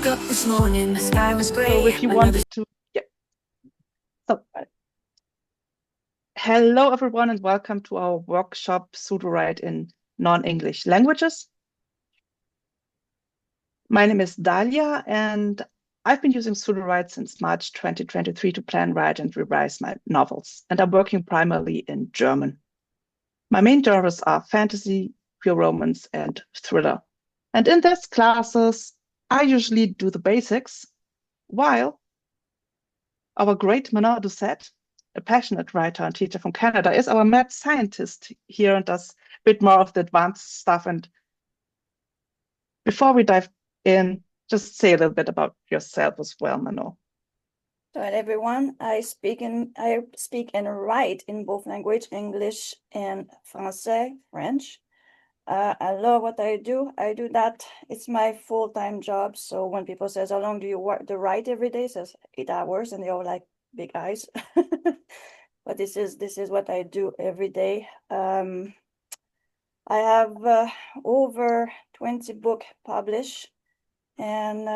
woke up this morning, the sky was gray. So if you want to, hello everyone and welcome to our workshop Sudowrite in non-English languages. My name is Dahlia and I've been using Sudowrite since March 2023 to plan, write and revise my novels, and I'm working primarily in German. My main genres are fantasy, pure romance and thriller. And in these classes, I usually do the basics, while our great Manon Doucet, a passionate writer and teacher from Canada, is our mad scientist here and does a bit more of the advanced stuff. And before we dive in, just say a little bit about yourself as well, Manon. So everyone, I speak and write in both language, English and Français, French. I love what I do. I do that. It's my full-time job. So when people says, how long do you work to write every day? Says 8 hours, and they all like big eyes. But this is what I do every day. I have over 20 books published, and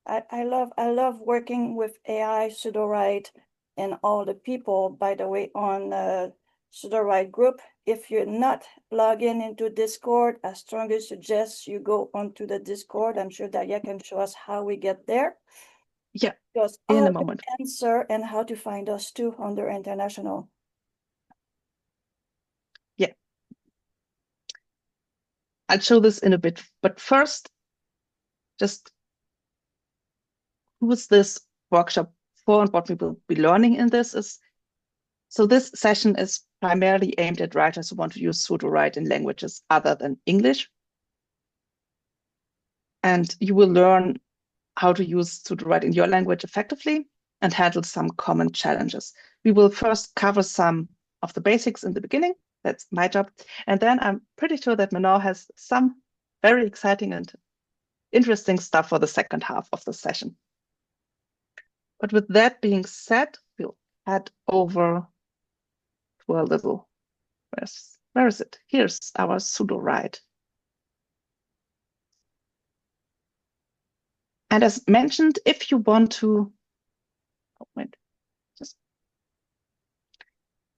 I love working with AI, Sudowrite, and all the people, by the way, on Sudowrite group. If you're not logged into Discord, I strongly suggest you go onto the Discord. I'm sure Dahlia can show us how we get there. Yeah, because in a moment. Answer and how to find us too under international. Yeah. I'll show this in a bit, but first, just who is this workshop for and what we will be learning in this is, so this session is primarily aimed at writers who want to use Sudowrite in languages other than English. And you will learn how to use Sudowrite in your language effectively and handle some common challenges. We will first cover some of the basics in the beginning. That's my job. And then I'm pretty sure that Manon has some very exciting and interesting stuff for the second half of the session. But with that being said, we'll head over to a little, where is it? Here's our Sudowrite. And as mentioned, if you want to,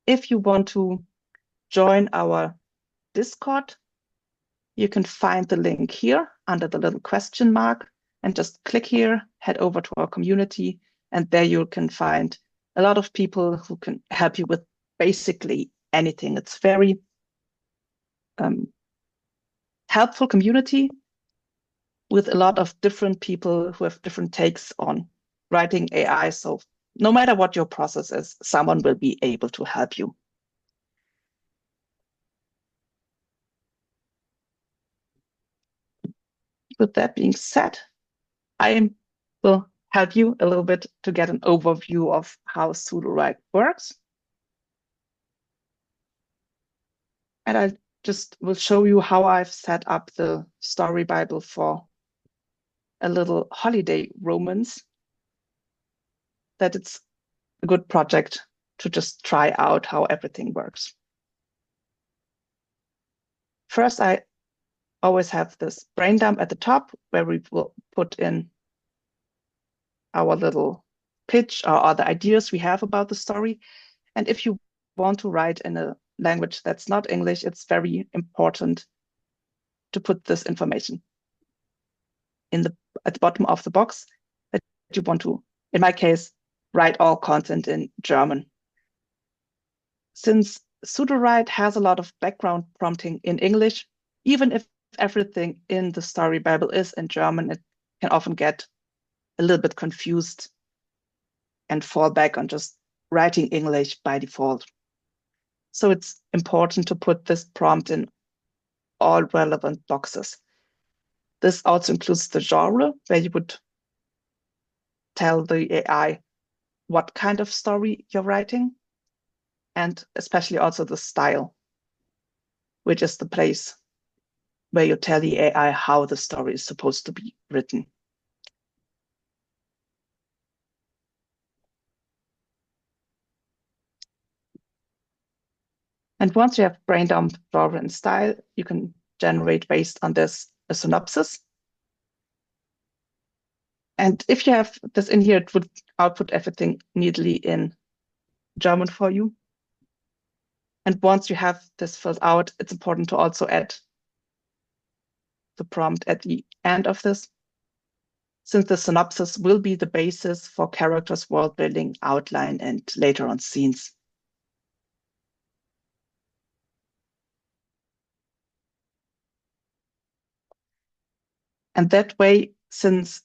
if you want to join our Discord, you can find the link here under the little question mark and just click here, head over to our community, and there you can find a lot of people who can help you with basically anything. It's very helpful community with a lot of different people who have different takes on writing AI. So no matter what your process is, someone will be able to help you. With that being said, I will help you a little bit to get an overview of how Sudowrite works. And I just will show you how I've set up the story Bible for a little holiday romance, that it's a good project to just try out how everything works. First, I always have this brain dump at the top where we will put in our little pitch or other ideas we have about the story. And if you want to write in a language that's not English, it's very important to put this information at the bottom of the box that you want to, in my case, write all content in German. Since Sudowrite has a lot of background prompting in English, even if everything in the story Bible is in German, it can often get a little bit confused and fall back on just writing English by default. So it's important to put this prompt in all relevant boxes. This also includes the genre, where you would tell the AI what kind of story you're writing, and especially also the style, which is the place where you tell the AI how the story is supposed to be written. And once you have brain dump, genre, and style, you can generate based on this a synopsis. And if you have this in here, it would output everything neatly in German for you. And once you have this filled out, it's important to also add the prompt at the end of this, since the synopsis will be the basis for characters, world building, outline, and later on scenes. And that way, since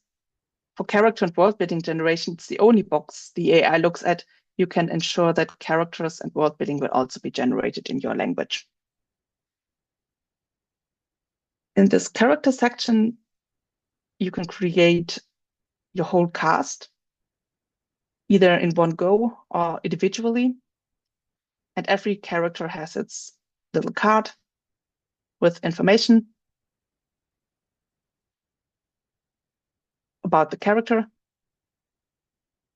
for character and world building generation, it's the only box the AI looks at, you can ensure that characters and world building will also be generated in your language. In this character section, you can create your whole cast, either in one go or individually. And every character has its little card with information about the character.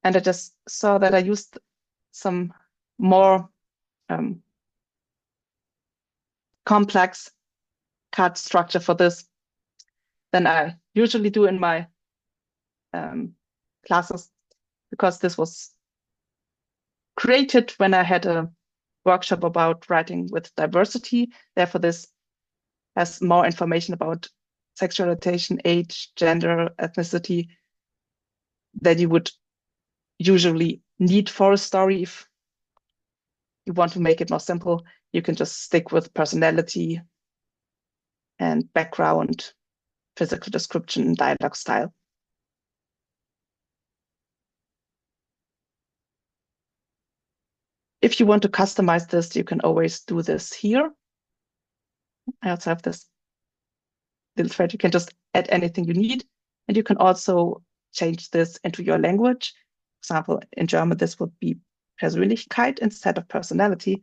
And I just saw that I used some more complex card structure for this than I usually do in my classes, because this was created when I had a workshop about writing with diversity. Therefore, this has more information about sexual orientation, age, gender, ethnicity than you would usually need for a story. If you want to make it more simple, you can just stick with personality and background, physical description, and dialogue style. If you want to customize this, you can always do this here. I also have this little thread. You can just add anything you need, and you can also change this into your language. For example, in German, this would be Persönlichkeit instead of personality.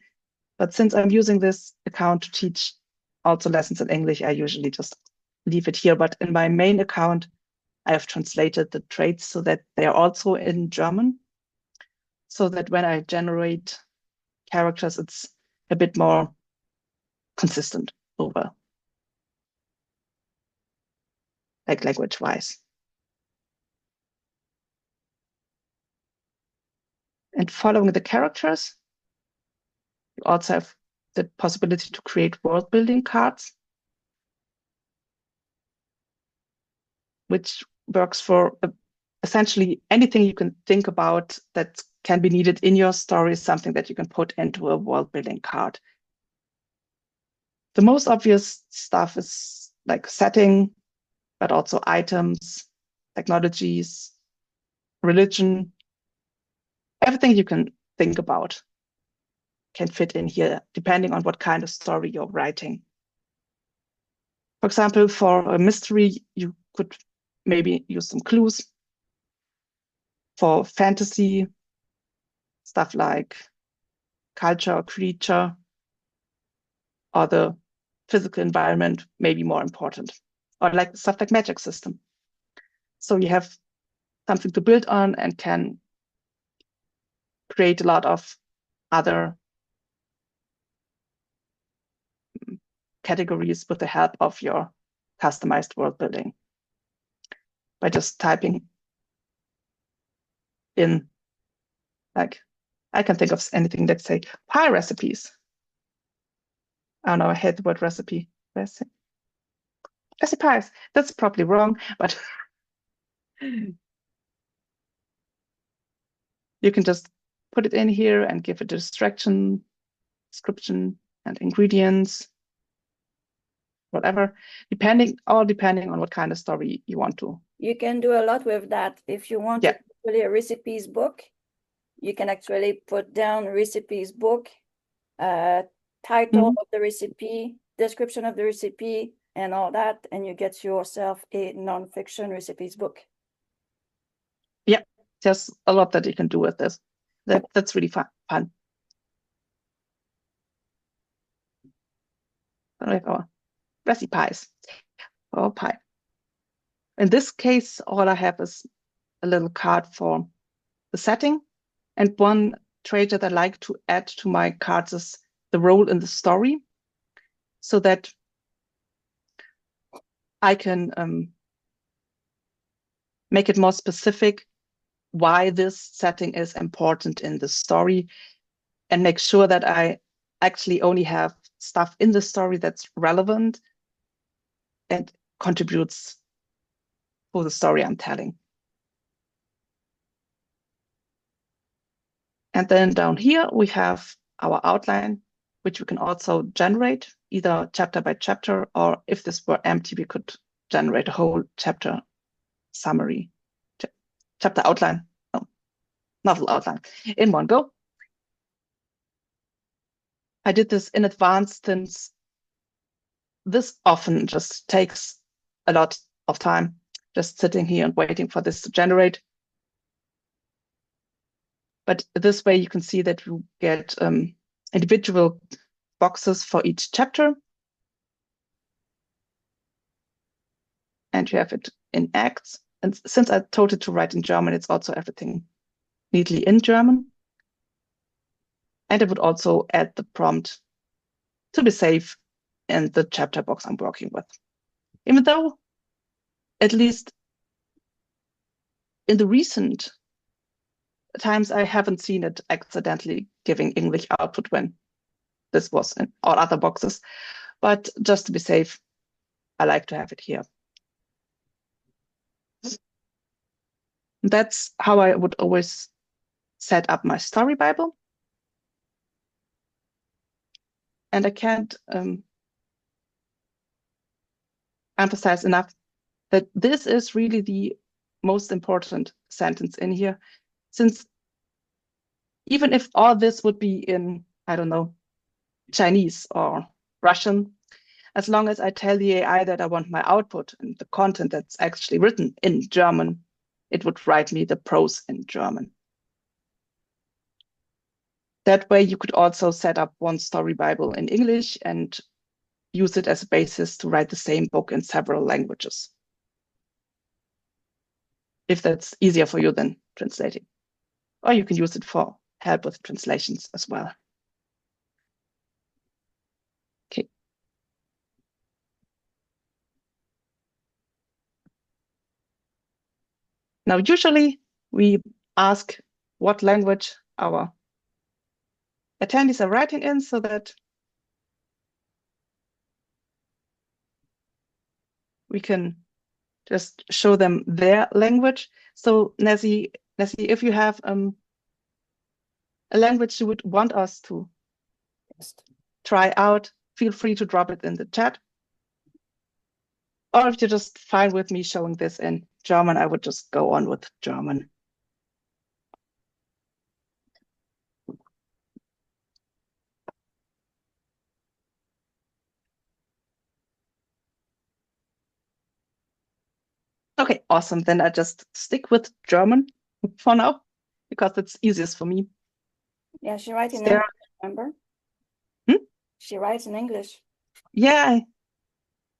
But since I'm using this account to teach also lessons in English, I usually just leave it here. But in my main account, I have translated the traits so that they are also in German, so that when I generate characters, it's a bit more consistent over, like language-wise. And following the characters, you also have the possibility to create world building cards, which works for essentially anything you can think about that can be needed in your story, something that you can put into a world building card. The most obvious stuff is like setting, but also items, technologies, religion, everything you can think about can fit in here, depending on what kind of story you're writing. For example, for a mystery, you could maybe use some clues. For fantasy, stuff like culture or creature, or the physical environment may be more important, or like stuff like magic system. So you have something to build on and can create a lot of other categories with the help of your customized world building by just typing in, like, I can think of anything, let's say pie recipes. I don't know, I hate the word recipe. Recipes, that's probably wrong, but you can just put it in here and give it a description and ingredients, whatever, depending on what kind of story you want to. You can do a lot with that. If you want actually a recipes book, you can actually put down recipes book, title of the recipe, description of the recipe, and all that, and you get yourself a non-fiction recipes book. Yeah, there's a lot that you can do with this. That's really fun. Like our recipes or pie. In this case, all I have is a little card for the setting, and one trait that I like to add to my cards is the role in the story, so that I can make it more specific why this setting is important in the story, and make sure that I actually only have stuff in the story that's relevant and contributes to the story I'm telling. And then down here, we have our outline, which we can also generate either chapter by chapter, or if this were empty, we could generate a whole chapter summary, chapter outline, novel outline in one go. I did this in advance since this often just takes a lot of time, just sitting here and waiting for this to generate. But this way you can see that you get individual boxes for each chapter. And you have it in acts. And since I told it to write in German, it's also everything neatly in German. And I would also add the prompt to be safe in the chapter box I'm working with. Even though, at least in the recent times, I haven't seen it accidentally giving English output when this was in all other boxes. But just to be safe, I like to have it here. That's how I would always set up my story Bible. And I can't emphasize enough that this is really the most important sentence in here, since even if all this would be in, I don't know, Chinese or Russian, as long as I tell the AI that I want my output and the content that's actually written in German, it would write me the prose in German. That way you could also set up one story Bible in English and use it as a basis to write the same book in several languages, if that's easier for you than translating. Or you can use it for help with translations as well. Okay. Now, usually we ask what language our attendees are writing in, so that we can just show them their language. So Nessie, if you have a language you would want us to try out, feel free to drop it in the chat. Or if you're just fine with me showing this in German, I would just go on with German. Okay, awesome. Then I just stick with German for now, because it's easiest for me. Yeah, she writes in English, remember? She writes in English. Yeah,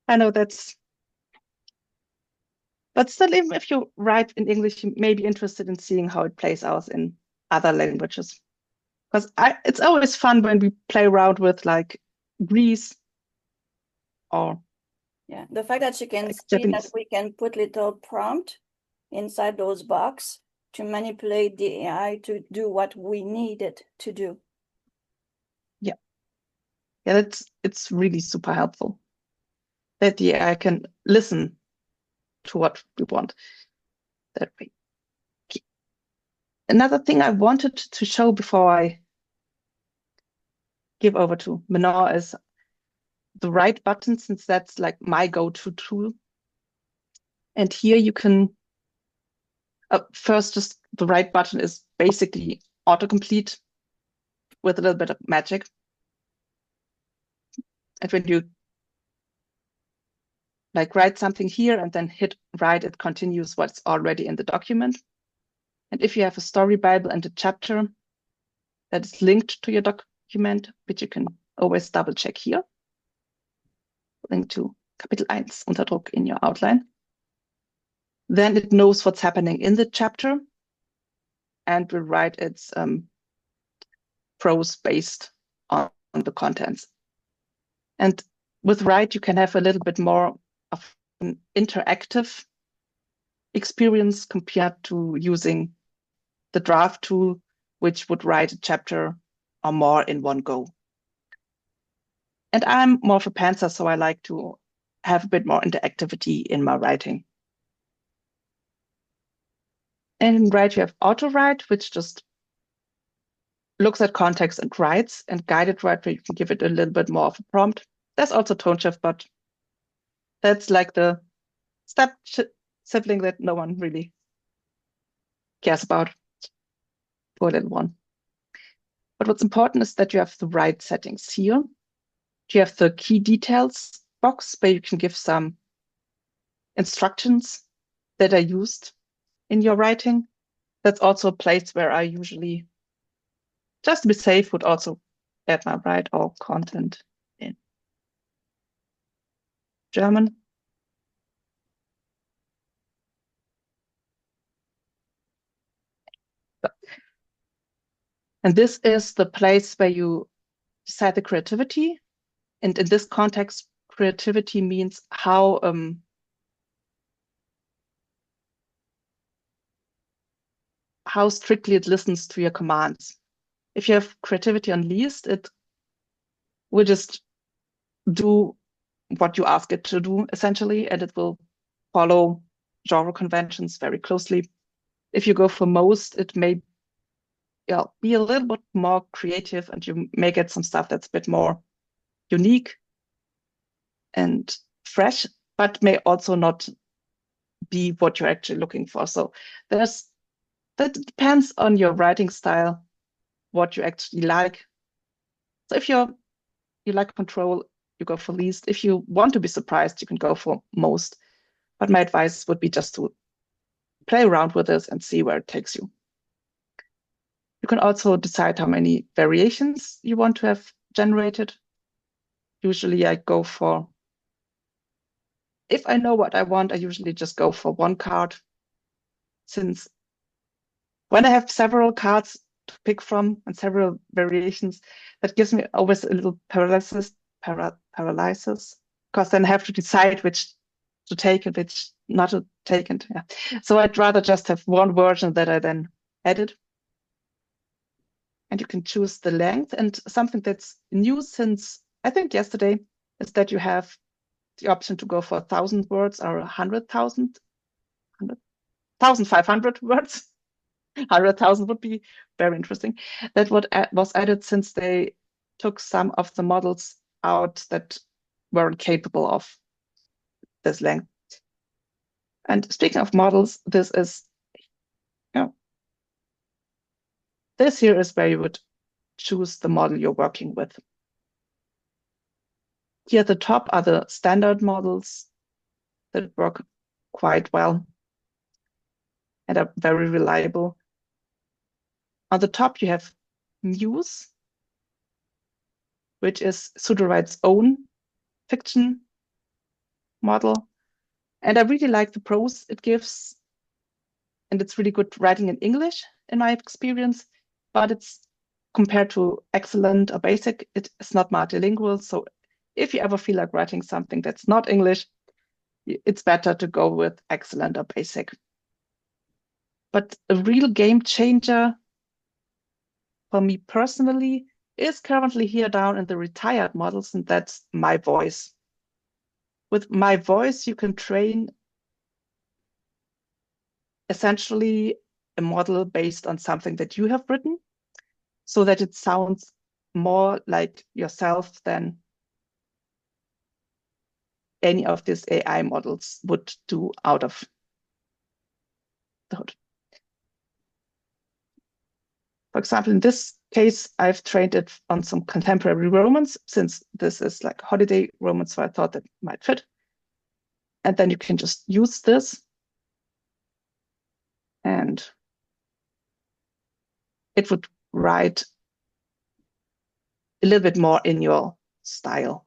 I know that's... But still, even if you write in English, you may be interested in seeing how it plays out in other languages. Because it's always fun when we play around with like Greece or... Yeah, the fact that she can like see Japanese. that we can put little prompt inside those boxes to manipulate the AI to do what we need it to do. Yeah, it's really super helpful that the AI can listen to what we want that way. Okay. Another thing I wanted to show before I give over to Manon is the right button, since that's like my go-to tool. And here you can first, just the right button is basically autocomplete with a little bit of magic. And when you like write something here and then hit write, it continues what's already in the document. And if you have a story Bible and a chapter that is linked to your document, which you can always double check here, link to Kapitel 1 Unterdruck in your outline, then it knows what's happening in the chapter and will write its prose based on the contents. And with write, you can have a little bit more of an interactive experience compared to using the draft tool, which would write a chapter or more in one go. And I'm more of a pantser, so I like to have a bit more interactivity in my writing. And in Write, you have auto write, which just looks at context and writes, and guided write, where you can give it a little bit more of a prompt. There's also tone shift, but that's like the step sibling that no one really cares about. Poor little one. But what's important is that you have the right settings here. You have the key details box where you can give some instructions that are used in your writing. That's also a place where I usually, just to be safe, would also add my write all content in German. And this is the place where you decide the creativity. And in this context, creativity means how strictly it listens to your commands. If you have creativity unleashed, it will just do what you ask it to do, essentially, and it will follow genre conventions very closely. If you go for most, it may be a little bit more creative, and you may get some stuff that's a bit more unique and fresh, but may also not be what you're actually looking for. So that depends on your writing style, what you actually like. So if you like control, you go for least. If you want to be surprised, you can go for most. But my advice would be just to play around with this and see where it takes you. You can also decide how many variations you want to have generated. Usually I go for, if I know what I want, I usually just go for one card, since when I have several cards to pick from and several variations, that gives me always a little paralysis, because then I have to decide which to take and which not to take. And yeah. So I'd rather just have one version that I then edit. And you can choose the length. And something that's new since I think yesterday is that you have the option to go for 1,000 words or 100,000, 1,500 words. 100,000 would be very interesting. That was added since they took some of the models out that weren't capable of this length. And speaking of models, this is, this here is where you would choose the model you're working with. Here at the top are the standard models that work quite well and are very reliable. On the top, you have Muse, which is Sudowrite's own fiction model. And I really like the prose it gives. And it's really good writing in English, in my experience. But it's compared to excellent or basic, it is not multilingual. So if you ever feel like writing something that's not English, it's better to go with excellent or basic. But a real game changer for me personally is currently here down in the retired models, and that's My Voice. With My Voice, you can train essentially a model based on something that you have written, so that it sounds more like yourself than any of these AI models would do out of the hood. For example, in this case, I've trained it on some contemporary romance, since this is like holiday romance, so I thought that might fit. And then you can just use this, and it would write a little bit more in your style.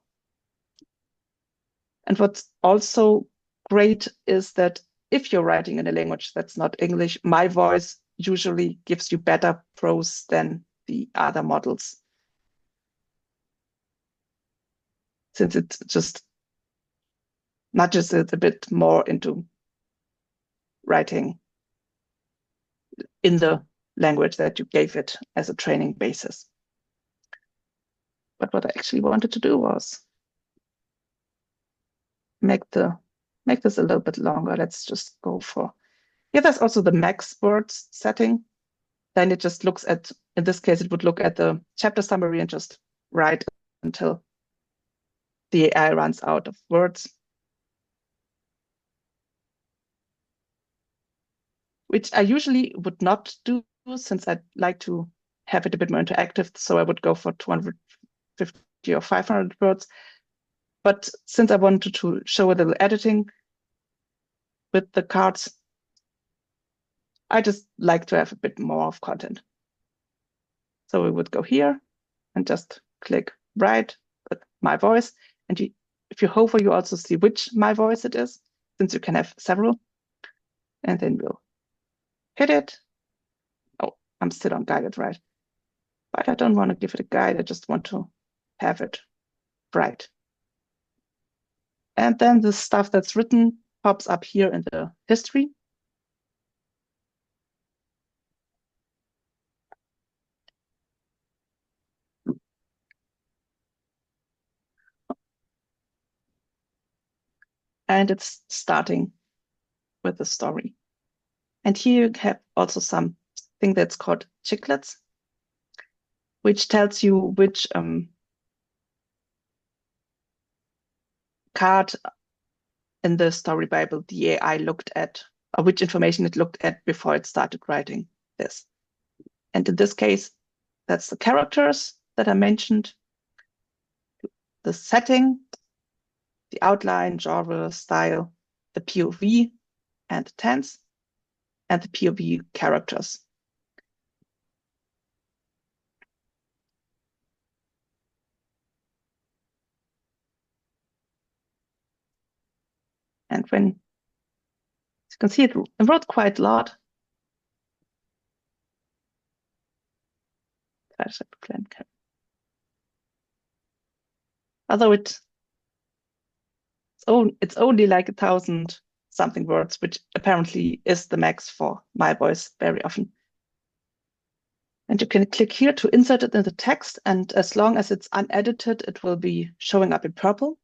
And what's also great is that if you're writing in a language that's not English, My Voice usually gives you better prose than the other models, since it just nudges it a bit more into writing in the language that you gave it as a training basis. But what I actually wanted to do was make this a little bit longer. Let's just go for, yeah, there's also the max words setting. Then it just looks at, in this case, it would look at the chapter summary and just write until the AI runs out of words. Which I usually would not do, since I'd like to have it a bit more interactive. So I would go for 250 or 500 words. But since I wanted to show a little editing with the cards, I just like to have a bit more of content. So we would go here and just click write with my voice. And if you hover, you also see which my voice it is, since you can have several. And then we'll hit it. Oh, I'm still on guided, right? But I don't want to give it a guide. I just want to have it right. And then the stuff that's written pops up here in the history. And it's starting with the story. And here you have also something that's called chiclets, which tells you which card in the story Bible the AI looked at, or which information it looked at before it started writing this. And in this case, that's the characters that I mentioned, the setting, the outline, genre, style, the POV and the tense, and the POV characters. And when, as you can see, it wrote quite a lot. Although it's only like 1,000 something words, which apparently is the max for my voice very often. And you can click here to insert it in the text, and as long as it's unedited, it will be showing up in purple.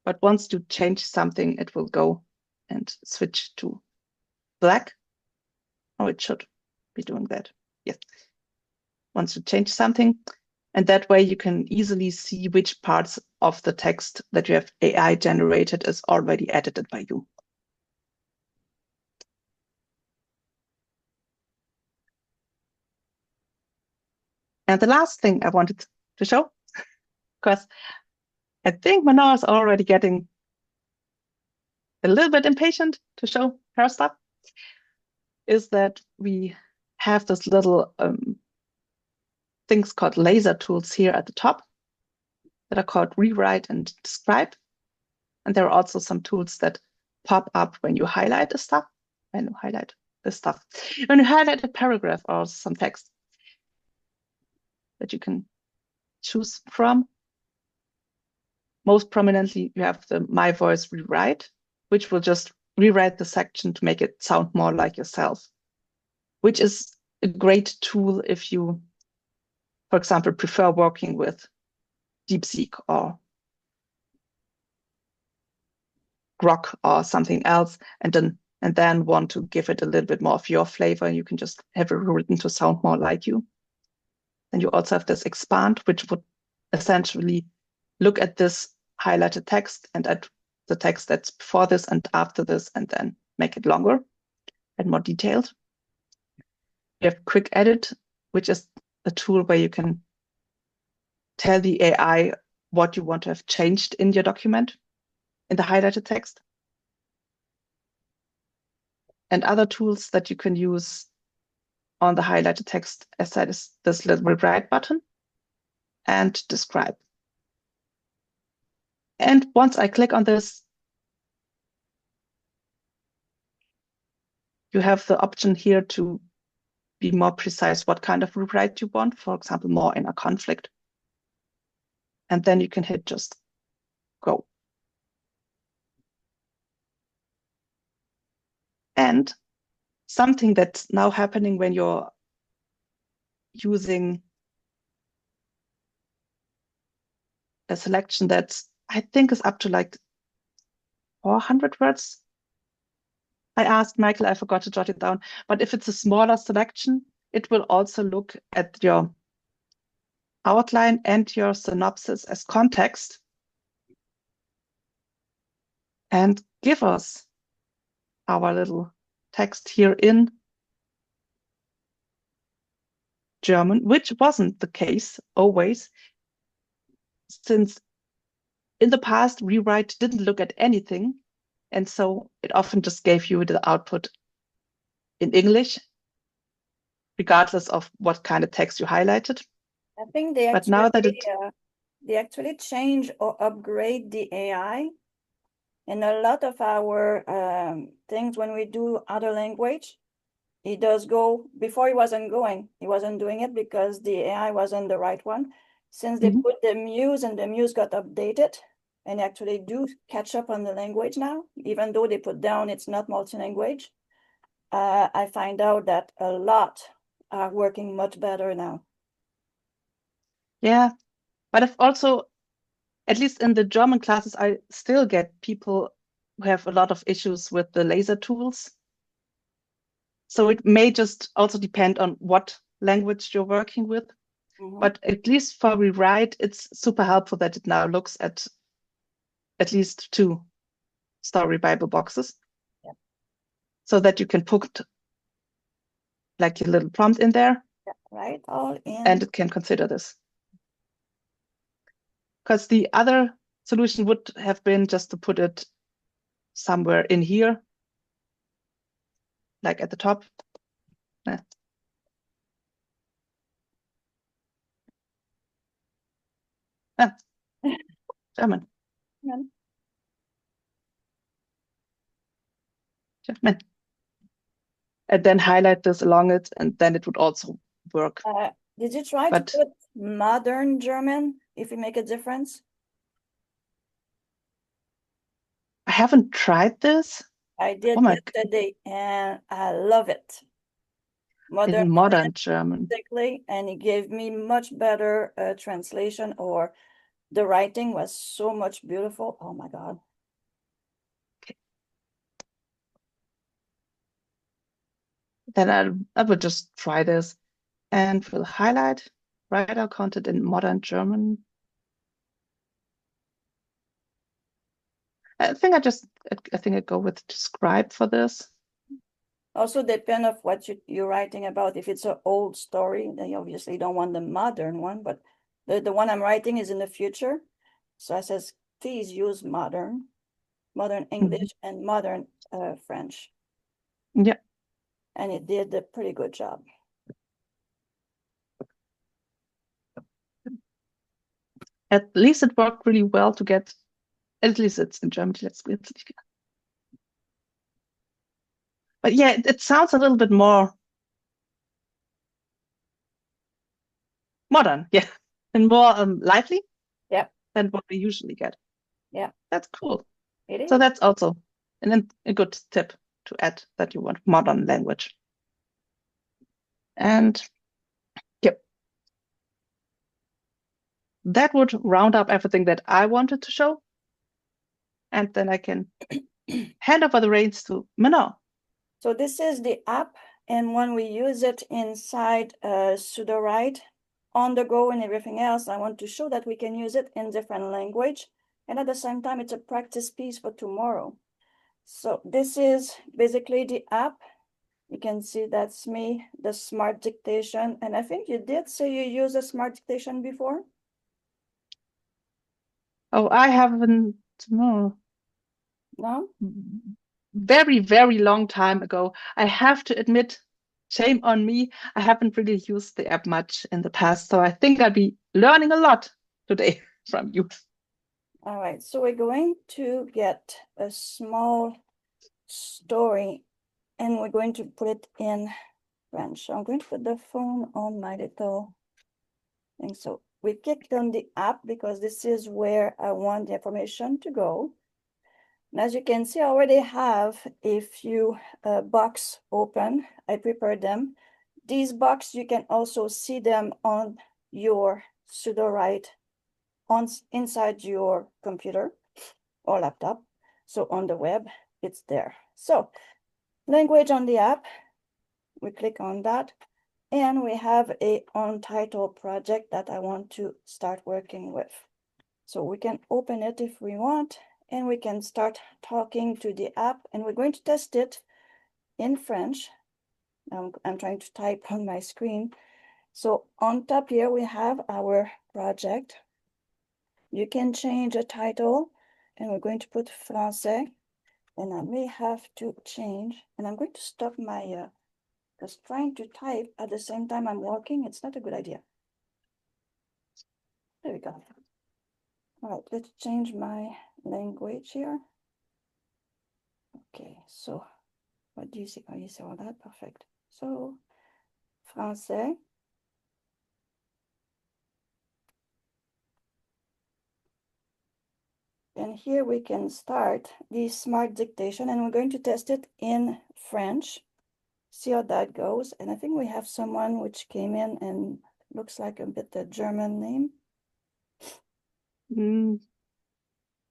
But once you change something, it will go and switch to black. Oh, it should be doing that. Yes. Once you change something, and that way you can easily see which parts of the text that you have AI generated is already edited by you. And the last thing I wanted to show, because I think Manon is already getting a little bit impatient to show her stuff, is that we have this little things called laser tools here at the top that are called rewrite and describe. And there are also some tools that pop up when you highlight the stuff, when you highlight a paragraph or some text that you can choose from. Most prominently, you have the My Voice Rewrite, which will just rewrite the section to make it sound more like yourself, which is a great tool if you, for example, prefer working with DeepSeek or Grok or something else, and then want to give it a little bit more of your flavor. You can just have it written to sound more like you. And you also have this expand, which would essentially look at this highlighted text and at the text that's before this and after this, and then make it longer and more detailed. You have quick edit, which is a tool where you can tell the AI what you want to have changed in your document, in the highlighted text. And other tools that you can use on the highlighted text, as said, is this little rewrite button and describe. And once I click on this, you have the option here to be more precise what kind of rewrite you want, for example, more in a conflict. And then you can hit just go. And something that's now happening when you're using a selection that's, I think, is up to like 400 words. I asked Michael, I forgot to jot it down, but if it's a smaller selection, it will also look at your outline and your synopsis as context and give us our little text here in German, which wasn't the case always, since in the past, rewrite didn't look at anything. And so it often just gave you the output in English, regardless of what kind of text you highlighted. I think they But now that they actually change or upgrade the AI. And a lot of our things when we do other language, it does go, before he wasn't doing it because the AI wasn't the right one. Since they put the muse and the muse got updated and actually do catch up on the language now, even though they put down it's not multi-language, I find out that a lot are working much better now. Yeah, but I've also, at least in the German classes, I still get people who have a lot of issues with the laser tools. So it may just also depend on what language you're working with. But at least for rewrite, it's super helpful that it now looks at least 2 story Bible boxes. Yep. So that you can put like your little prompt in there. Yeah, right, all in. And it can consider this. Because the other solution would have been just to put it somewhere in here, like at the top. German. Yeah. German. And then highlight this along it, and then it would also work. Did you try to put modern German if you make a difference? I haven't tried this. I did yesterday, and I love it. Modern German. And it gave me much better translation, or the writing was so much beautiful. Oh my God. Okay. Then I will just try this and will highlight, write our content in modern German. I think I go with describe for this. Also depend of what you're writing about. If it's an old story, then you obviously don't want the modern one, but the one I'm writing is in the future. So I says, please use modern English and modern French. Yeah. And it did a pretty good job. At least it worked really well to get, at least it's in German. But yeah, it sounds a little bit more modern, yeah, and more lively than what we usually get. Yeah. That's cool. It is. So that's also a good tip to add, that you want modern language. And yep, that would round up everything that I wanted to show. And then I can hand over the reins to Manon. So this is the app, and when we use it inside Sudowrite on the go and everything else, I want to show that we can use it in different language, and at the same time it's a practice piece for tomorrow. So this is basically the app. You can see that's me, the smart dictation, and I think you did say you use a smart dictation before. Oh, I haven't. No. Very, very long time ago. I have to admit, shame on me, I haven't really used the app much in the past. So I think I'll be learning a lot today from you. All right, so we're going to get a small story and we're going to put it in French. So I'm going to put the phone on my little thing. So we clicked on the app because this is where I want the information to go. And as you can see, I already have a few boxes open. I prepared them. These boxes, you can also see them on your Sudowrite inside your computer or laptop. So on the web, it's there. So language on the app, we click on that. And we have a untitled project that I want to start working with. So we can open it if we want, and we can start talking to the app, and we're going to test it in French. I'm trying to type on my screen. So on top here, we have our project. You can change a title, and we're going to put Français, and I may have to change, and I'm going to stop my, because trying to type at the same time I'm walking, it's not a good idea. There we go. All right, let's change my language here. Okay, so what do you see? Oh, you see all that? Perfect. So, Français. And here we can start the smart dictation, and we're going to test it in French. See how that goes. And I think we have someone which came in and looks like a bit a German name.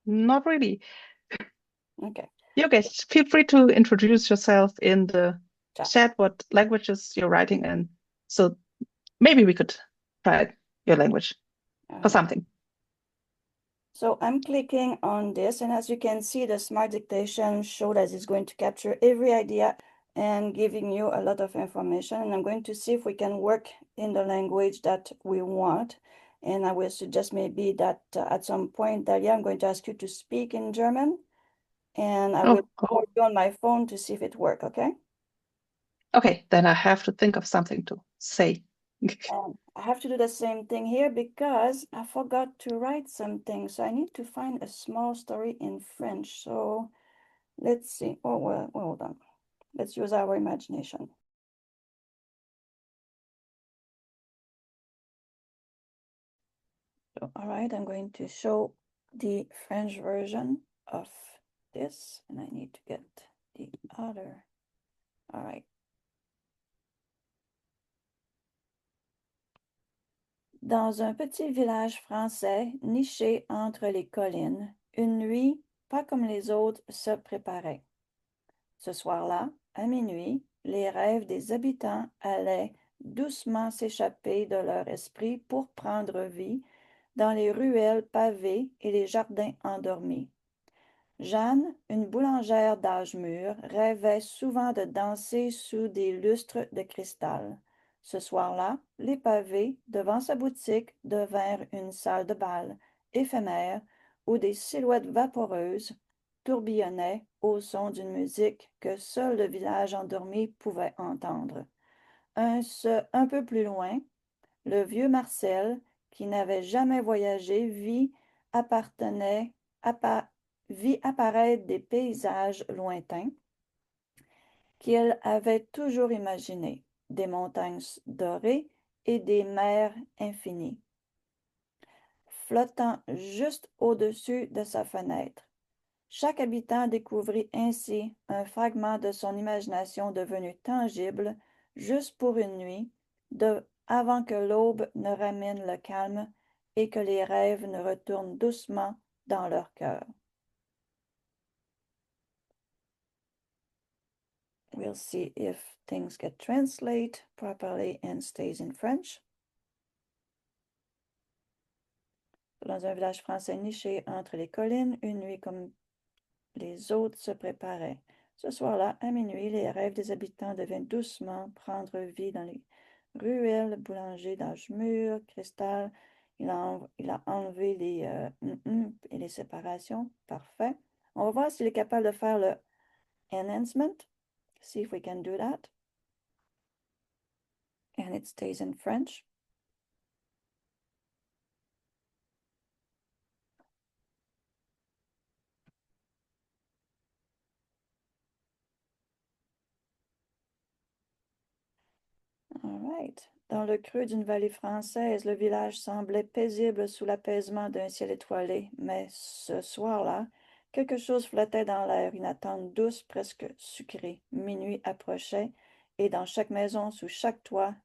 Not really. Okay. You guys feel free to introduce yourself in the Chat. chat what languages you're writing in. So maybe we could try your language for something. So I'm clicking on this, and as you can see, the smart dictation showed as it's going to capture every idea and giving you a lot of information. And I'm going to see if we can work in the language that we want. And I will suggest maybe that at some point, Dahlia, I'm going to ask you to speak in German, and I will record you on my phone to see if it works, okay? Okay, then I have to think of something to say. And I have to do the same thing here because I forgot to write something. So I need to find a small story in French. So let's see. Oh, well, hold on. Let's use our imagination. So, all right, I'm going to show the French version of this, and I need to get the other. All right. Dans un petit village français niché entre les collines, une nuit, pas comme les autres, se préparait. Ce soir-là, à minuit, les rêves des habitants allaient doucement s'échapper de leur esprit pour prendre vie dans les ruelles pavées et les jardins endormis. Jeanne, une boulangère d'âge mûr, rêvait souvent de danser sous des lustres de cristal. Ce soir-là, les pavés devant sa boutique devinrent une salle de bal éphémère où des silhouettes vaporeuses tourbillonnaient au son d'une musique que seul le village endormi pouvait entendre. Un peu plus loin, le vieux Marcel, qui n'avait jamais voyagé, vit apparaître des paysages lointains qu'il avait toujours imaginés, des montagnes dorées et des mers infinies, flottant juste au-dessus de sa fenêtre. Chaque habitant découvrit ainsi un fragment de son imagination devenu tangible juste pour une nuit, avant que l'aube ne ramène le calme et que les rêves ne retournent doucement dans leur cœur. We'll see if things get translated properly and stays in French. Dans un village français niché entre les collines, une nuit comme les autres se préparait. Ce soir-là, à minuit, les rêves des habitants deviennent doucement prendre vie dans les ruelles, boulanger d'âge mûr, cristal. Il a enlevé les et les séparations. Parfait. On va voir s'il est capable de faire le enhancement. See if we can do that. And it stays in French. All right. Dans le creux d'une vallée française, le village semblait paisible sous l'apaisement d'un ciel étoilé, mais ce soir-là, Quelque chose flottait dans l'air, une attente douce, presque sucrée. Minuit approchait, et dans chaque maison, sous chaque toit,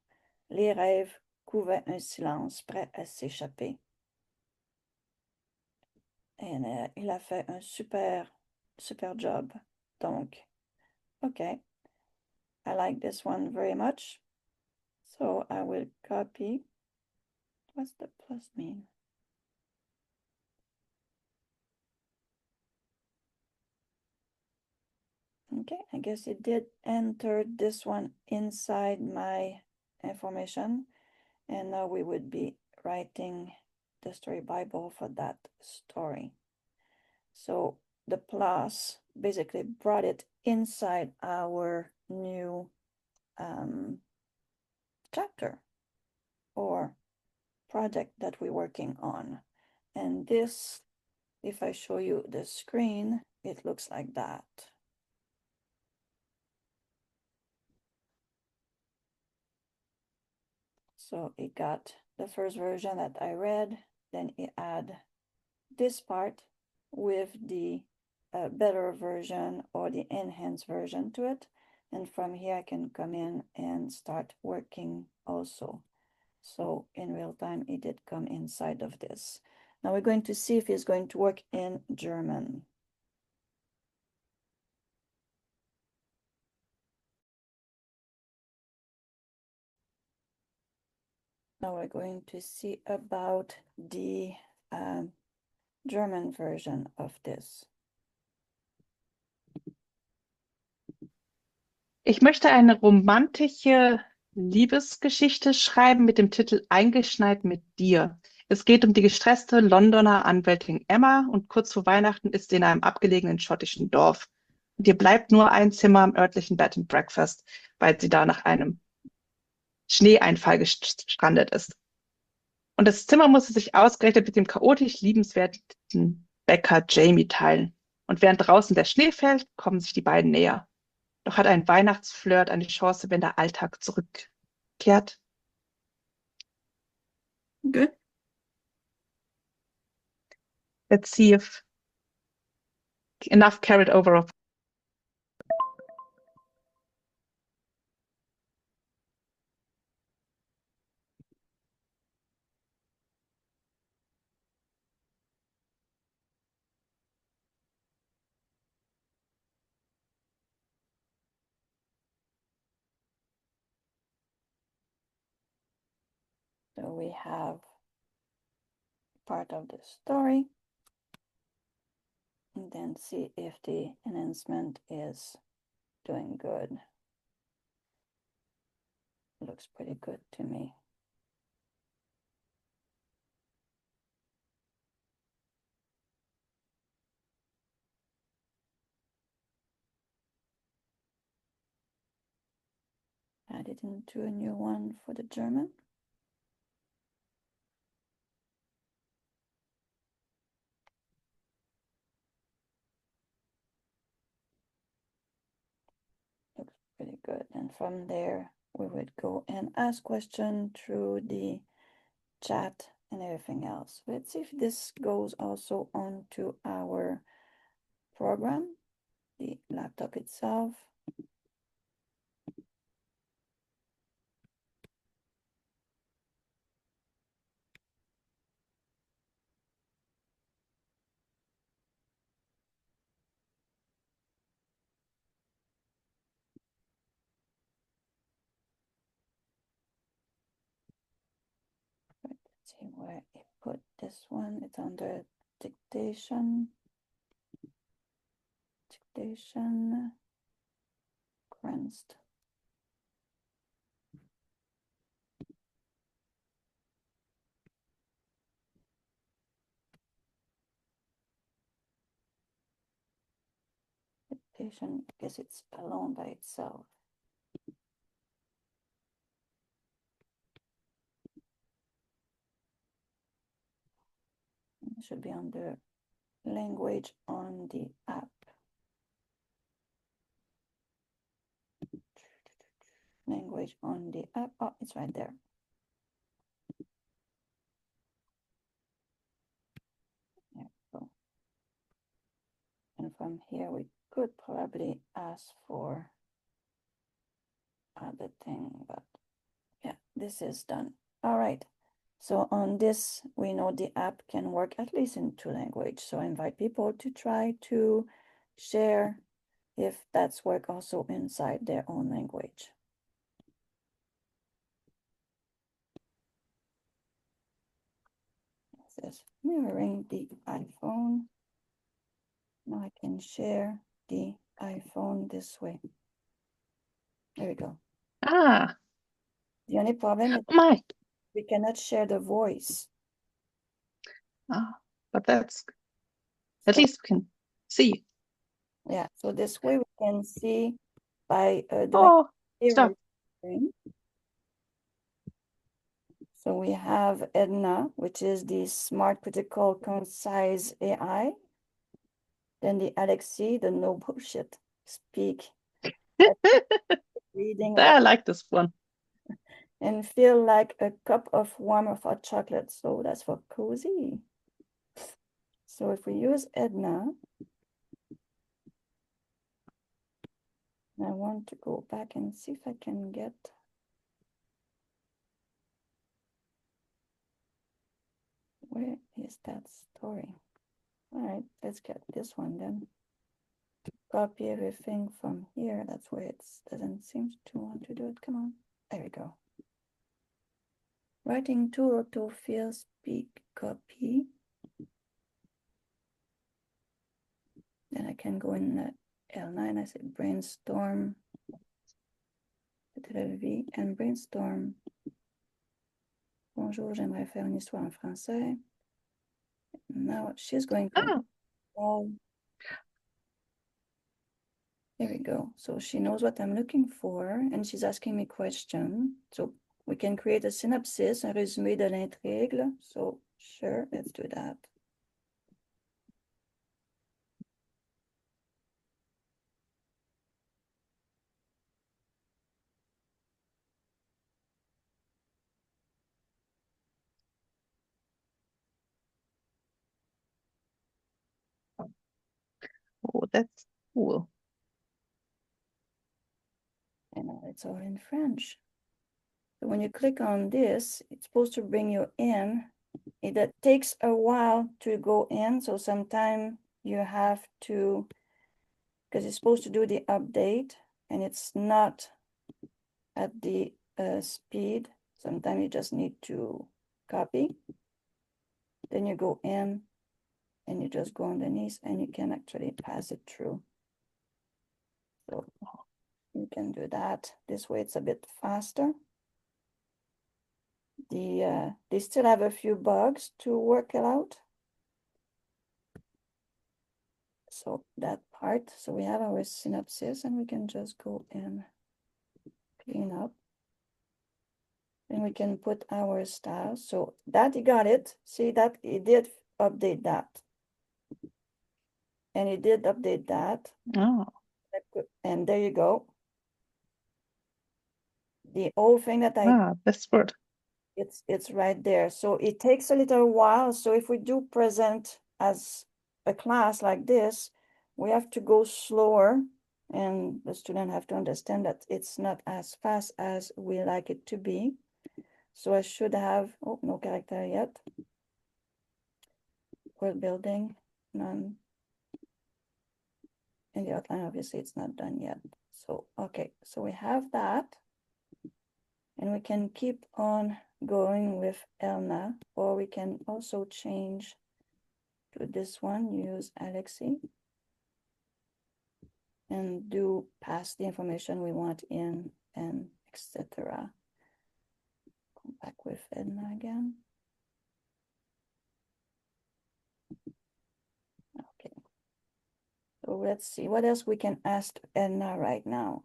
les rêves couvaient un silence prêt à s'échapper. Et il a fait un super job. Donc, okay, I like this one very much. So I will copy. What's the plus mean? Okay, I guess it did enter this one inside my information. And now we would be writing the story Bible for that story. So the plus basically brought it inside our new chapter or project that we're working on. And this, if I show you the screen, it looks like that. So it got the first version that I read, then it add this part with the better version or the enhanced version to it. And from here I can come in and start working also. So in real time, it did come inside of this. Now we're going to see if it's going to work in German. Now we're going to see about the German version of this. Ich möchte eine romantische Liebesgeschichte schreiben mit dem Titel Eingeschneit mit dir. Es geht um die gestresste Londoner Anwältin Emma und kurz vor Weihnachten ist sie in einem abgelegenen schottischen Dorf. Und ihr bleibt nur ein Zimmer im örtlichen Bed and Breakfast, weil sie da nach einem Schneeeinfall gestrandet ist. Und das Zimmer muss sie sich ausgerechnet mit dem chaotisch liebenswerten Bäcker Jamie teilen. Und während draußen der Schnee fällt, kommen sich die beiden näher. Doch hat ein Weihnachtsflirt eine Chance, wenn der Alltag zurückkehrt? Good. Let's see if enough carried over. So we have part of the story. And then see if the enhancement is doing good. Looks pretty good to me. Add it into a new one for the German. Looks pretty good. And from there, we would go and ask questions through the chat and everything else. Let's see if this goes also onto our program, the laptop itself. Let's see where I put this one. It's under dictation. Dictation. Grenzt. Dictation, I guess it's alone by itself. It should be under language on the app. Language on the app. Oh, it's right there. There we go. from here, we could probably ask for other thing, but yeah, this is done. All right. So on this, we know the app can work at least in 2 languages. So I invite people to try to share if that's work also inside their own language. This is mirroring the iPhone. Now I can share the iPhone this way. There we go. Ah, The only problem is my. we cannot share the voice. Ah, but that's at least we can see. Yeah, so this way we can see by doing Oh, stop. everything. So we have Edna, which is the smart, critical, concise AI. Then the Alexi, the no bullshit, speak, reading, I like this one. and feel like a cup of warm or hot chocolate. So that's for cozy. So if we use Edna, I want to go back and see if I can get. Where is that story? All right, let's get this one then. Copy everything from here. That's where it doesn't seem to want to do it. Come on. There we go. Writing tool, autofill, speak, copy. Then I can go in L9. I say brainstorm, V, and brainstorm. Bonjour, j'aimerais faire une histoire en français. Now she's going to. Oh, There we go. So she knows what I'm looking for, and she's asking me question. So we can create a synopsis, un résumé de l'intrigue. So sure, let's do that. oh, that's cool. And it's all in French. So when you click on this, it's supposed to bring you in. It takes a while to go in. So sometimes you have to, because it's supposed to do the update and it's not at the speed. Sometimes you just need to copy. Then you go in and you just go underneath and you can actually pass it through. So you can do that. This way it's a bit faster. They still have a few bugs to work it out. So that part, so we have our synopsis and we can just go and clean up. And we can put our style. So that you got it. See that it did update that. And it did update that. Oh, And there you go. The whole thing that I that's word. it's right there. So it takes a little while. So if we do present as a class like this, we have to go slower, and the student have to understand that it's not as fast as we like it to be. So I should have, oh, no character yet. Word building, none. In the outline, obviously it's not done yet. So, okay, so we have that. And we can keep on going with Elna, or we can also change to this one, use Alexi, and do pass the information we want in, and etc. Come back with Edna again. Okay. So let's see what else we can ask Edna right now.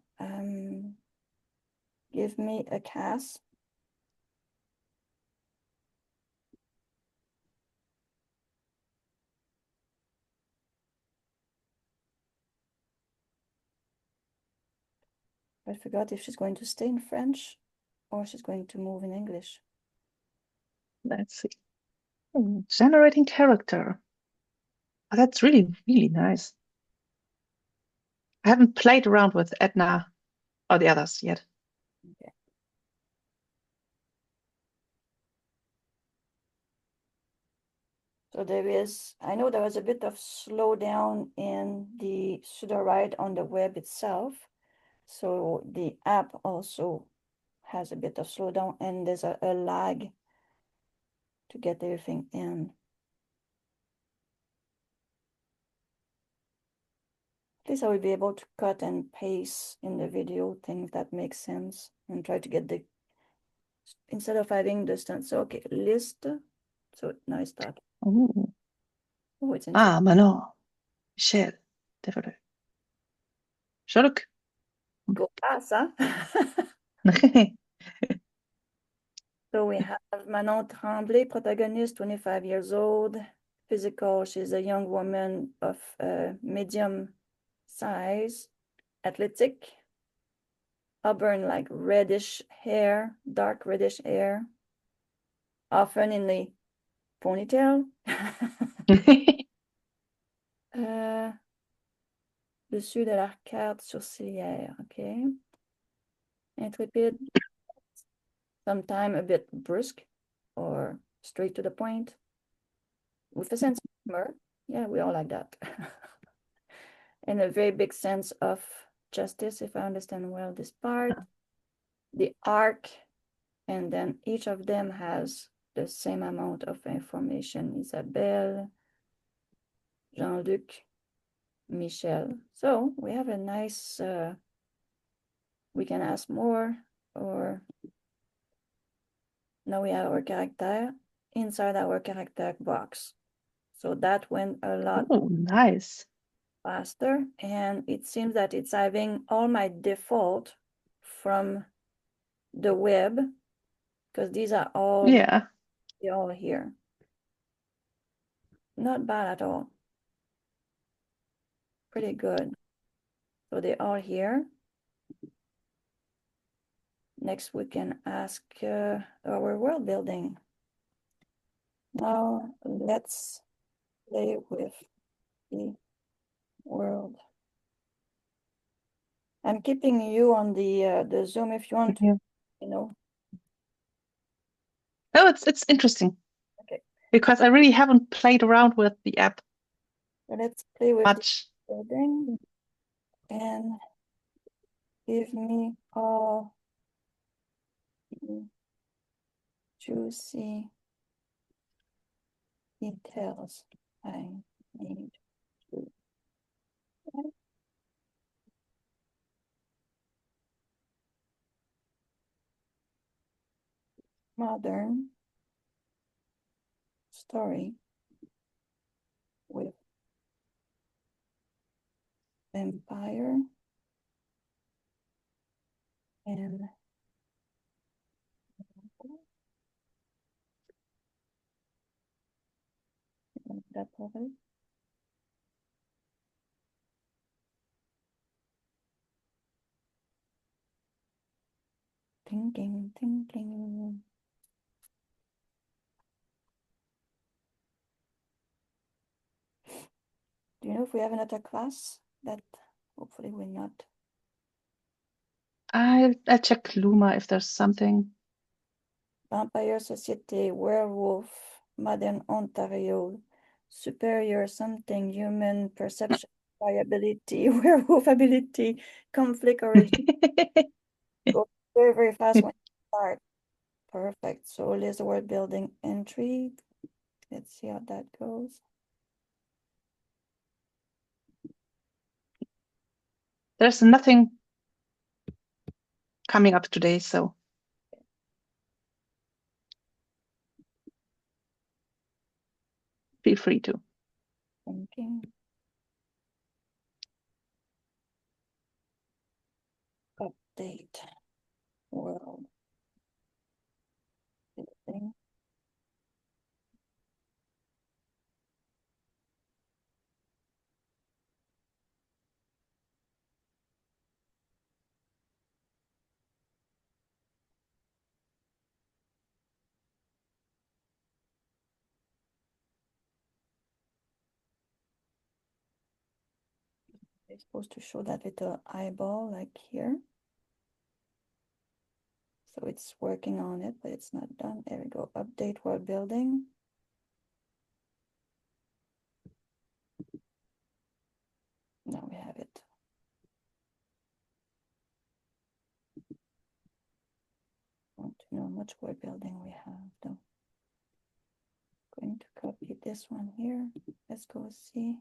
Give me a cast. I forgot if she's going to stay in French or she's going to move in English. Let's see. Generating character. Oh, that's really, really nice. I haven't played around with Edna or the others yet. Okay. So I know there was a bit of slowdown in the Sudowrite on the web itself. So the app also has a bit of slowdown, and there's a lag to get everything in. At least I will be able to cut and paste in the video things that make sense and try to get the, instead of having the stand. So, okay, list. So now I start. Ooh. Oh, it's interesting. Ah, Manon, Michel, Deborah. Sherlock. Go fast, huh? So we have Manon Tremblay, protagonist, 25 years old. Physical, she's a young woman of medium size, athletic, auburn, like reddish hair, dark reddish hair, often in the ponytail. Dessus de l'arcade sourcilière, okay. Intrépide, sometimes a bit brusque or straight to the point, with a sense of humor. Yeah, we all like that. And a very big sense of justice, if I understand well this part. The arc, and then each of them has the same amount of information. Isabelle, Jean-Luc, Michel. So we have a nice, we can ask more, or now we have our character inside our character box. So that went a lot Oh, nice. faster, and it seems that it's having all my default from the web, because these are all, Yeah. they're all here. Not bad at all. Pretty good. So they are here. Next, we can ask our world building. Now, let's play with the world. I'm keeping you on the Zoom if you want to, Yeah. you know. No, it's interesting. Okay. Because I really haven't played around with the app So let's play with much. the building and give me all the juicy details I need to. Modern story with vampire and that probably. Thinking. Do you know if we have another class that hopefully will not? I'll check Luma if there's something. Vampire Society, Werewolf, Modern Ontario, Superior something, Human Perception, Viability, Werewolf Ability, Conflict Origin. Go very, very fast when you start. Perfect. So list the word building entry. Let's see how that goes. There's nothing coming up today, so feel free to. Thinking. Update. World. Building. It's supposed to show that little eyeball like here. So it's working on it, but it's not done. There we go. Update world building. Now we have it. I want to know how much world building we have though. Going to copy this one here. Let's go see.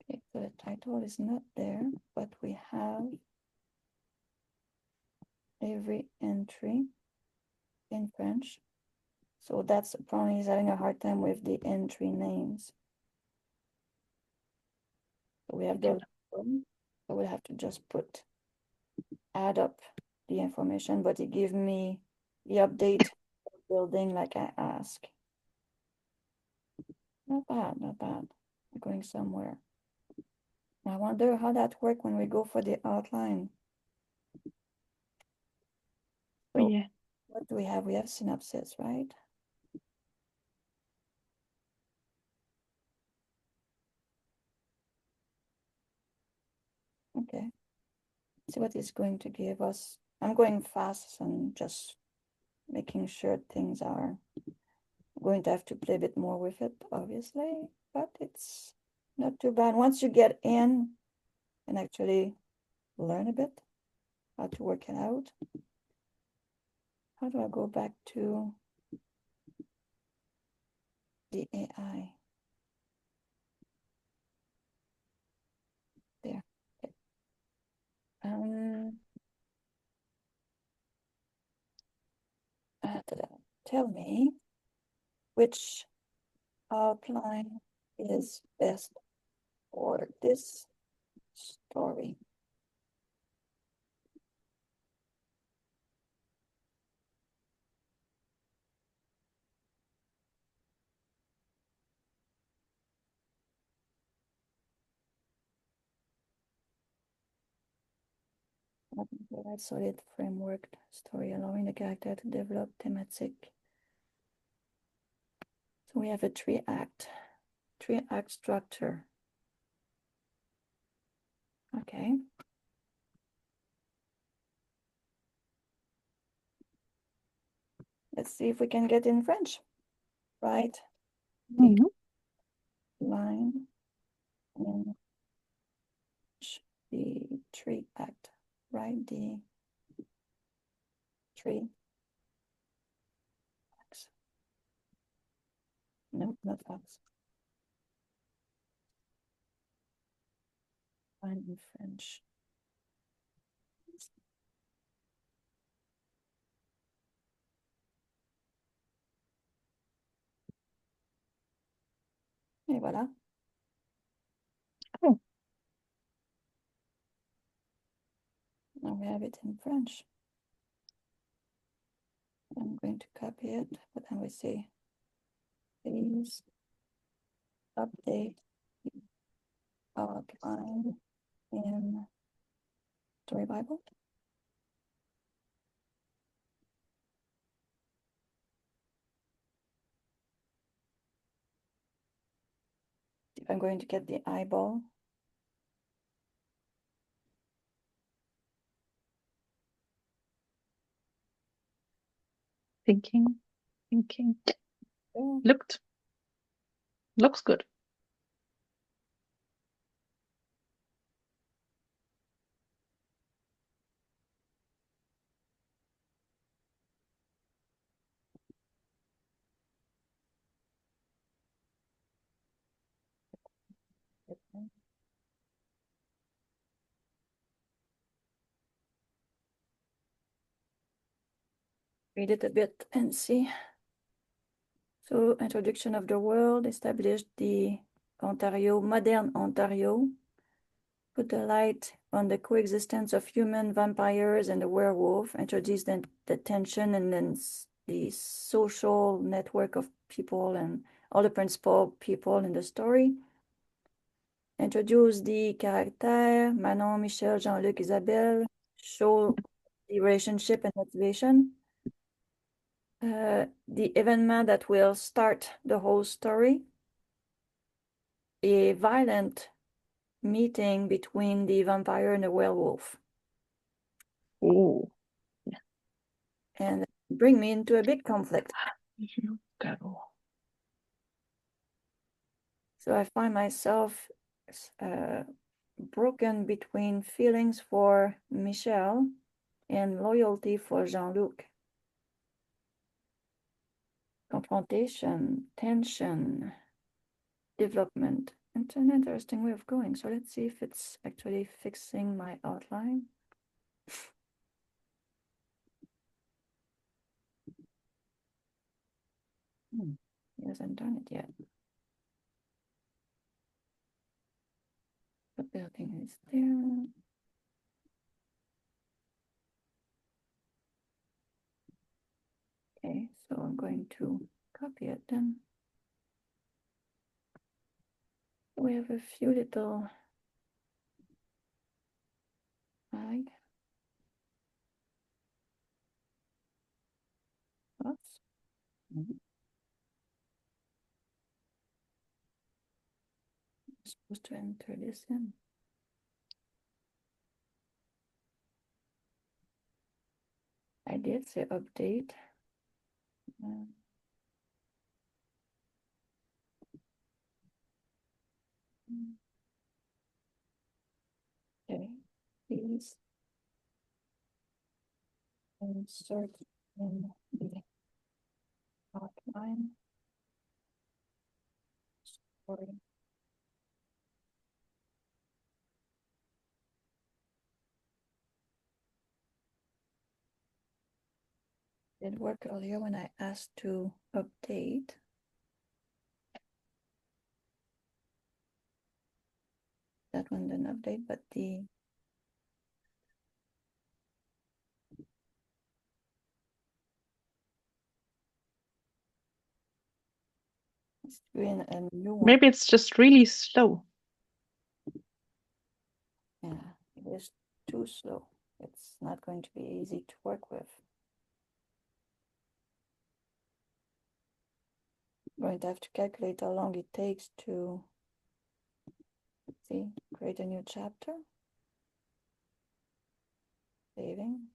Okay, so the title is not there, but we have every entry in French. So that's probably he's having a hard time with the entry names. So we have the I would have to just add up the information, but it gives me the update building like I ask. Not bad, not bad. We're going somewhere. I wonder how that works when we go for the outline. So Yeah. what do we have? We have synopsis, right? Okay. See what it's going to give us. I'm going fast and just making sure things are going to have to play a bit more with it, obviously, but it's not too bad. Once you get in and actually learn a bit how to work it out. How do I go back to the AI? There. Tell me which outline is best for this story. Provide solid framework story, allowing the character to develop thematic. So we have a three-act structure. Okay. Let's see if we can get in French. Right. Mhm. Line in the three-act. Right. The three acts. No, not acts. Line in French. Et voilà. Oh. Now we have it in French. I'm going to copy it, but then we see please update outline in Story Bible. If I'm going to get the eyeball. Thinking. Oh, Looks good. read it a bit and see. So introduction of the world, established the modern Ontario, put the light on the coexistence of human vampires and the werewolf, introduced the tension and then the social network of people and all the principal people in the story. Introduce the character, Manon, Michel, Jean-Luc, Isabelle, show the relationship and motivation. The evenement that will start the whole story. A violent meeting between the vampire and the werewolf. Oh, And bring me into a big conflict. you go. So I find myself broken between feelings for Michel and loyalty for Jean-Luc. Confrontation, tension, development. It's an interesting way of going. So let's see if it's actually fixing my outline. He hasn't done it yet. The building is there. Okay, so I'm going to copy it then. We have a few little flag. Oops. I'm supposed to enter this in. I did say update. Okay, please insert in the outline. Sorry. Did work earlier when I asked to update. That one didn't update, but the it's doing a new one. Maybe it's just really slow. Yeah, it is too slow. It's not going to be easy to work with. I'm going to have to calculate how long it takes to see, create a new chapter. Saving.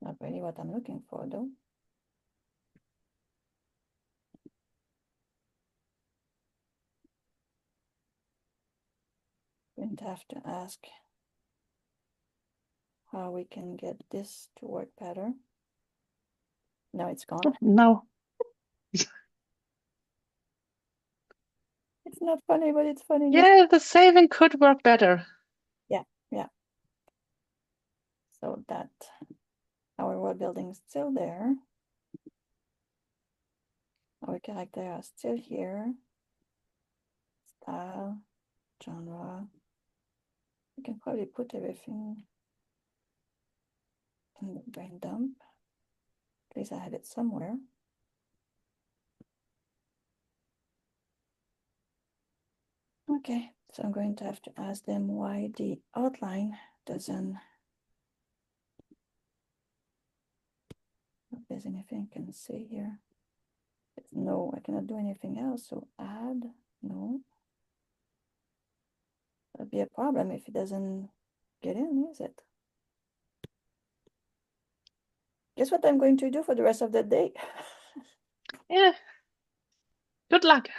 Not really what I'm looking for though. Going to have to ask how we can get this to work better. No, it's gone. Oh, no. It's not funny, but it's funny. Yeah, the saving could work better. Yeah. So that our world building is still there. Our characters are still here. Style, genre. We can probably put everything in the brain dump. At least I had it somewhere. Okay, so I'm going to have to ask them why the outline doesn't. If there's anything I can say here. No, I cannot do anything else. So add, no. That'd be a problem if it doesn't get in, is it? Guess what I'm going to do for the rest of the day? Yeah. Good luck.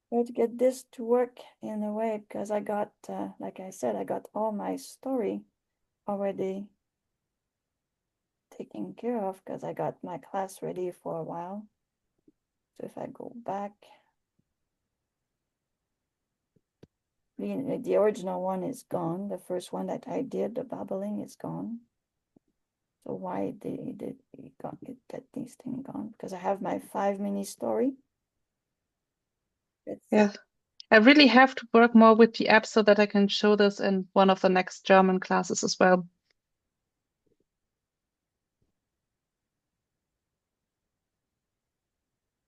Try to get this to work in a way, because I got, like I said, I got all my story already taken care of because I got my class ready for a while. So if I go back, the original one is gone. The first one that I did, the babbling, is gone. So why did it get these things gone? Because I have my 5 mini story. Yeah. I really have to work more with the app so that I can show this in one of the next German classes as well.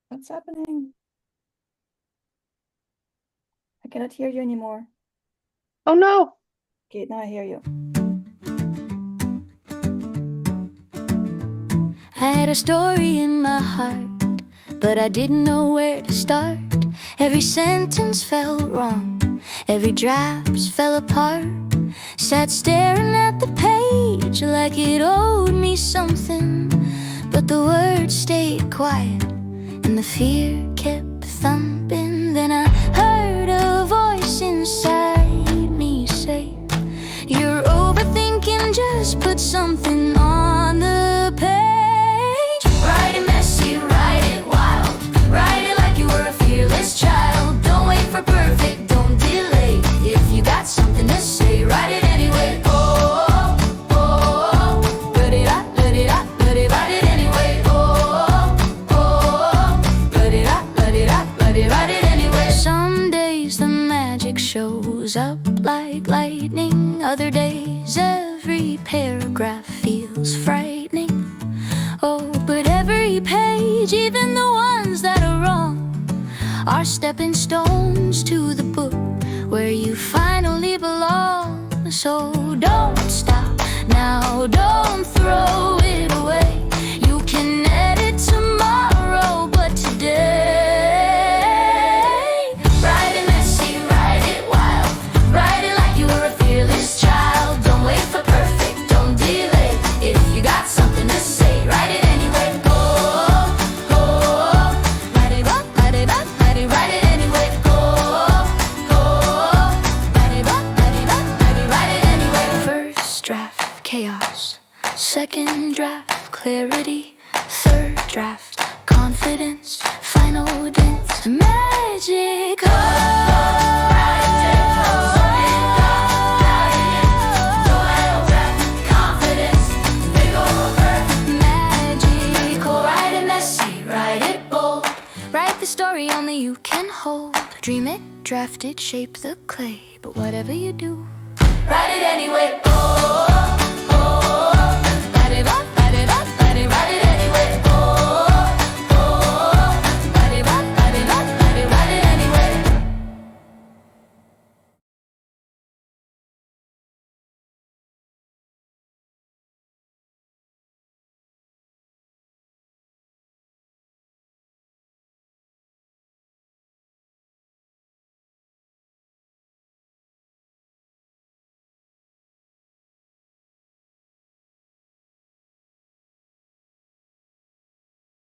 What's happening? I cannot hear you anymore. Oh no! Okay, now I hear you. I had a story in my heart, but I didn't know where to start. Every sentence felt wrong, every draft fell apart. Sat staring at the page like it owed me something, but the words stayed quiet and the fear kept thumping. Then I heard a voice inside me say, "You're overthinking, just put something on the page. Write it messy, write it wild, write it like you were a fearless child. Don't wait for perfect, don't delay. If you got something to say, write it anyway. Oh, oh, oh, let it out, let it out, let it write it anyway. Oh, oh, oh, let it out, let it out, let it write it anyway." Some days the magic shows up like lightning. Other days every paragraph feels frightening. Oh, but every page, even the ones that are wrong, are stepping stones to the book where you finally belong. So don't stop now, don't throw it away. You can edit tomorrow, but today, write it messy, write it wild, write it like you were a fearless child. Don't wait for perfect, don't delay. If you got something to say, write it anyway. Oh, oh, oh, write it up, write it up, write it, write it anyway. Oh, oh, oh, write it up, write it up, write it, write it anyway. First draft, chaos. Second draft, clarity. Third draft, confidence. Final dance, magic. Magical, write it messy, write it bold. Write the story only you can hold. Dream it, draft it, shape the clay. But whatever you do, write it anyway. Oh.